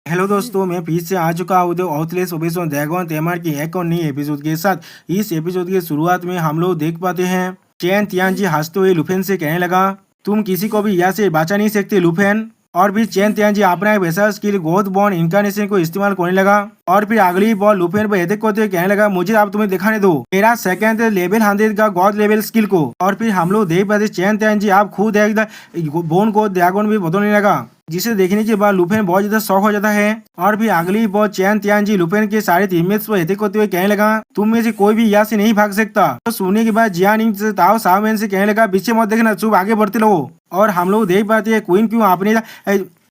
Hello दोस्तों, मैं फिर से आ चुका हूँ द आउटलेस ऑपरेशन ड्रैगन तेमर की एक और नई एपिसोड के साथ। इस एपिसोड की शुरुआत में हम लोग देख पाते हैं चैन तियानजी हंसते हुए लुफेन से कहने लगा, तुम किसी को भी यहाँ से बचा नहीं सकते लुफेन। और फिर चैन तियानजी अपना एक वैसा स्किल गोद बॉर्न इनकारनेशन को इस्तेमाल करने लगा। और फिर अगली बॉल लुफेन पर अटैक करते हुए कहने लगा, मुझे आप तुम्हें दिखाने दो मेरा सेकंड लेवल 100 का गॉड लेवल स्किल को। और फिर हम लोग देख पाते चैन तियानजी आप खुद एक बोन को ड्रैगन भी बदलने लगा, जिसे देखने के बाद लुफेन बहुत ज्यादा शौक हो जाता है। और फिर अगली बॉल चैन तियानजी लुफेन के सारे टीममेट्स पर अटैक करते हुए कहने लगा, तुम में से कोई भी यहाँ से नहीं भाग सकता। तो सुनने के बाद जियानिंग से ताओ सावमैन से कहने लगा, पीछे मत देखना, चुप आगे बढ़ते रहो। और हम लोग देख पाते हैं क्वीन क्यों आपने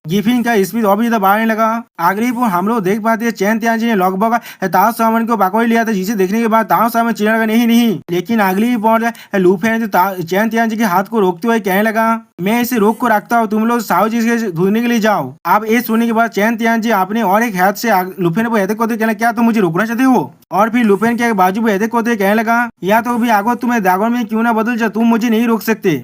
गिफिन का स्पीड और भी ज्यादा बढ़ने लगा। अगली पर हम लोग देख पाते हैं चैन तियानजी ने लगभग ताओ सावमैन को पकड़ लिया था, जिसे देखने के बाद ताओ सावमैन चिढ़ने लगा, नहीं। लेकिन अगली बार लुफेन चैन तियानजी के हाथ को रोकते हुए कहने लगा, मैं इसे रोक को रखता हूँ, तुम लोग साहू जी से ढूंढने के लिए जाओ। अब ये सुनने के बाद चैन तियानजी अपने और एक हाथ से लुफेन पर अटैक करते कहने, क्या तुम मुझे रोकना चाहते हो। और फिर लुफेन के बाजू पे अटैक करते कहने लगा, या तो भी आगो तुम्हें ड्रैगन में क्यों ना बदल जाओ, तुम मुझे नहीं रोक सकते।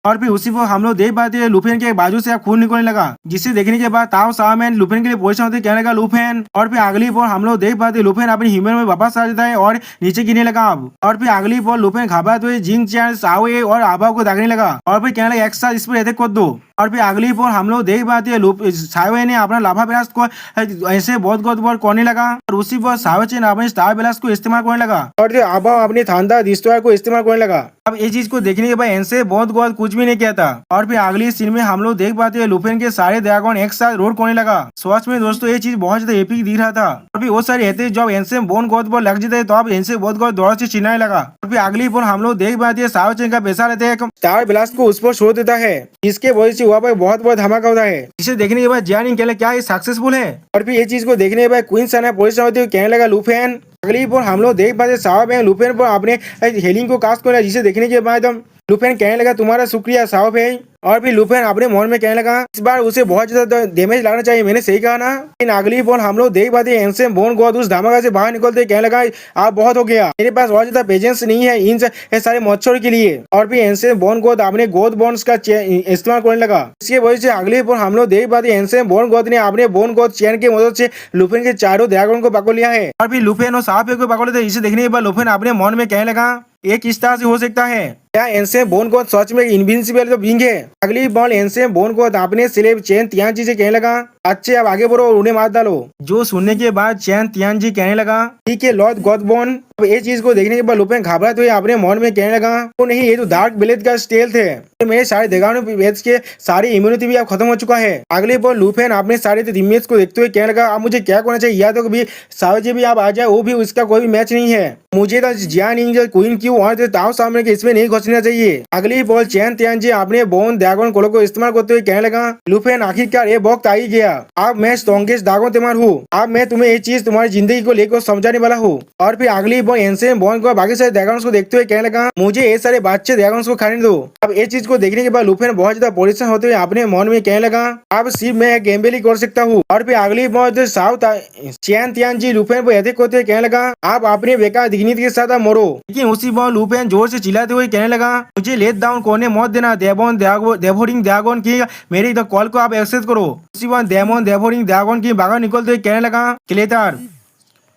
और फिर उसी पर हम लोग देख पाते हैं लुफेन के बाजू से खून निकलने लगा, जिसे देखने के बाद ताओ सावमैन लुफेन के लिए पोजीशन होते कहने लगा लुफेन। और फिर अगली बॉल हम लोग देख पाते लुफेन अपनी ह्यूमन में वापस आ जाता है और नीचे गिरने लगा अब। और फिर अगली बॉल लुफेन घबराते हुए जिंग चैन साओए और आबा को दागने लगा। और फिर कहने लगा एक साथ इस पर अटैक कर दो। और फिर अगली बॉल हम लोग देख पाते हैं साओए ने अपना लाभा ब्लास्ट को ऐसे बहुत बार करने लगा। और उसी पर साओए ने अपने स्टार ब्लास्ट को इस्तेमाल करने लगा और जो आबा अपने थांडर डिस्ट्रॉयर को इस्तेमाल करने लगा। अब ये चीज को देखने के बाद इनसे बहुत कुछ भी नहीं किया था। और फिर अगली सीन में हम लोग देख पाते हैं लुफेन के सारे ड्रैगन एक साथ रोड करने लगा। सच में दोस्तों ये चीज बहुत ज्यादा एपिक दिख रहा था। और फिर वो सारे रहते जब इनसे बोन गोद पर लग जाते तो अब इनसे बहुत दौड़ से चिल्लाने लगा। और फिर अगली पर हम लोग देख पाते हैं सावचेन का पैसा रहता है स्टार ब्लास्ट को उस पर छोड़ देता है, जिसके वजह से वहाँ पर बहुत धमाका होता है। इसे देखने के बाद जियानिंग कहला, क्या ये सक्सेसफुल है। और फिर ये चीज को देखने के बाद क्वीन सना पोजीशन होती है कहने लगा लुफेन। अगली पर हम लोग देख पाते साहब लुफेन पर अपने हेलिंग को कास्ट करना, जिसे देखने के बाद लुफेन कहने लगा, तुम्हारा शुक्रिया साहब। और फिर लुफेन अपने मन में कहने लगा, इस बार उसे बहुत ज्यादा डैमेज लगना चाहिए, मैंने सही कहा ना। इन अगली बॉल हम लोग देख पाते हैं बोन गॉड उस धमाका से बाहर निकलते कहने लगा, आप बहुत हो गया, मेरे पास बहुत ज्यादा पेशेंस नहीं है इन सारे मच्छर के लिए। और फिर एंसेम बोन गॉड अपने गोद बॉन्स का इस्तेमाल करने लगा। इसके वजह से अगली बॉल हम लोग देख पाते हैं एंसेम बोन गॉड ने अपने बोन गॉड चैन की मदद से लुफेन के चारों ड्रैगन को पकड़ लिया है। और फिर लुफेन और साफ को पकड़ लेते, इसे देखने के बाद लुफेन अपने मन में कहने लगा, ये किस तरह से हो सकता है, क्या एंसेम बोन गॉड सच में इनविंसिबल तो बिंग है। अगली बॉल एंसेम बोन गॉड अपने स्लेव चैन तियानजी से कहने लगा, अच्छे अब आगे बढ़ो, उन्हें मार डालो। जो सुनने के बाद चैन तियानजी कहने लगा, ठीक है लॉर्ड गॉडबॉर्न। अब ये चीज को देखने के बाद लुफेन घबराते हुए अपने मन में कहने लगा, तो नहीं, ये तो डार्क ब्लेड का स्टेल्थ है, तो मेरे सारे ड्रैगन के सारी इम्यूनिटी भी अब खत्म हो चुका है। अगली बॉल लुफेन अपने सारे टीममेट्स को देखते हुए कहने लगा, अब मुझे क्या करना चाहिए, या तो कभी सावजी भी आप आ जाए, वो भी उसका कोई भी मैच नहीं है, मुझे तो जियानिंग क्वीन क्यों और ताओ सामने के इसमें नहीं घुसना चाहिए। अगली बॉल चैन तियानजी अपने बोन ड्रैगन कोलो को इस्तेमाल करते हुए कहने लगा, लुफेन आखिरकार ये वक्त आ ही गया, अब मैं स्ट्रॉन्गेस्ट ड्रैगन तेमर हूँ, अब मैं तुम्हें ये चीज तुम्हारी जिंदगी को लेकर समझाने वाला हूँ। और फिर अगली बॉल एंसेम बोन को बाकी सारे ड्रैगन्स को देखते हुए कहने लगा, मुझे ये सारे बच्चे ड्रैगन्स को खाने दो। अब ये चीज को देखने के बाद लुफेन बहुत ज्यादा परेशान होते हुए अपने मन में कहने लगा, अब सिर्फ मैं गेमबेली कर सकता हूँ। और फिर अगली बॉल साउथ चैन तियानजी लुफेन को अटैक करते हुए कहने लगा, आप अपने बेकार दिग्निटी के साथ मरो। लेकिन उसी बॉल लुफेन जोर से चिल्लाते हुए कहने लगा, मुझे लेट डाउन करने मत देना, डेवोरिंग ड्रैगन की मेरी कॉल को आप एक्सेस करो। उसी बार डेवोरिंग ड्रैगन की बाहर निकलते हुए कहने लगा, क्लेटर।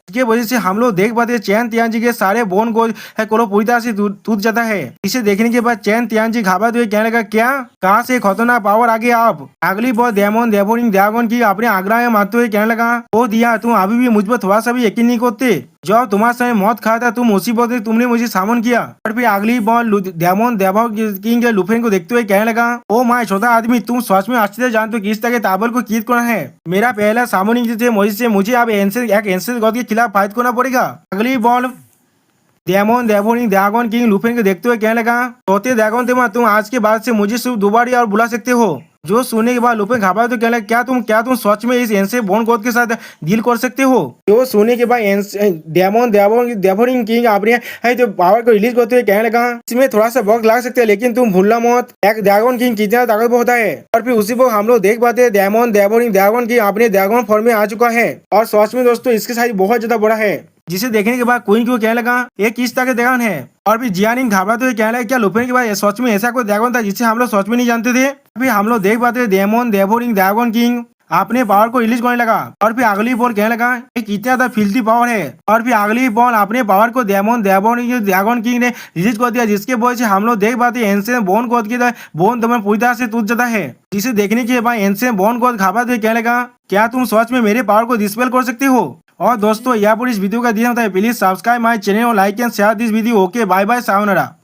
इसके वजह से हम लोग देख पाते हैं चैन तियानजी के सारे बोन कोलो पूरी तरह से टूट जाता है। इसे देखने के बाद चैन तियानजी घबराते हुए कहने लगा, क्या कहाँ से खतरनाक पावर आ गया आप। अगली बार डेवोरिंग ड्रैगन की अपने आग्रह में मारते हुए कहने लगा, ओ दिया, तुम अभी भी मुझ पर थोड़ा सा भी यकीन नहीं करते, जब तुम्हारे समय मौत खाया था तुम उसी वक्त तुमने मुझे सामन किया। और फिर अगली बॉल किंग लुफेन को देखते हुए कहने लगा, ओ माय छोटा आदमी, तुम सच में अच्छे से जानते हो किस तरह के ताबल को कीद करना है। मेरा पहला सामनिंग मुझे अब एक एंसेस गॉड के खिलाफ फाइट करना पड़ेगा। अगली बॉल डेवोरिंग ड्रैगन किंग लुफेन को देखते हुए कहने लगा, छोटे ड्रैगन तेमर, तुम आज के बाद से मुझे सिर्फ दोबारा और बुला सकते हो। जो सुनने के बाद लुफेन घबरा तो कहने लगा, क्या तुम सच में इस एंसेम बोन गॉड के साथ डील कर सकते हो। जो सुनने के बाद डेवोरिंग किंग अपने जो पावर को रिलीज करते हुए कहने लगा, इसमें थोड़ा सा वक्त लग सकता है, लेकिन तुम भूलना मत एक ड्रैगन किंग कितना ताकतवर होता है। और फिर उसी पर हम लोग देख पाते हैं डेवोरिंग ड्रैगन की अपने ड्रैगन फॉर्म में आ चुका है। और सच में दोस्तों इसके साइज बहुत ज्यादा बड़ा है, जिसे देखने के बाद क्वीन को कहने लगा, ये किस तरह के ड्रैगन है। और फिर जियानिंग घबराते हुए कहने लगा, क्या लुफेन के बाद सच में ऐसा कोई ड्रैगन था जिसे हम लोग सच में नहीं जानते थे। फिर हम लोग देख पाते हैं डेवोरिंग ड्रैगन किंग अपने पावर को रिलीज करने लगा और फिर अगली बॉल कहने लगा ये कितना ज्यादा फिल्थी पावर है और फिर अगली बॉल अपने पावर को ड्रैगन किंग ने रिलीज कर दिया, जिसके वजह से हम लोग देख पाते हैं एंशिएंट बोन गोद की बोन तुम्हें पूरी तरह से टूट जाता है, जिसे देखने के बाद एंशिएंट बोन गोद घबराते हुए कहने लगा क्या तुम सच में मेरे पावर को डिस्पेल कर सकते हो। और दोस्तों यहाँ पर इस वीडियो का दिया होता है, प्लीज सब्सक्राइब माय चैनल और like and share this video. Okay bye bye sayonara.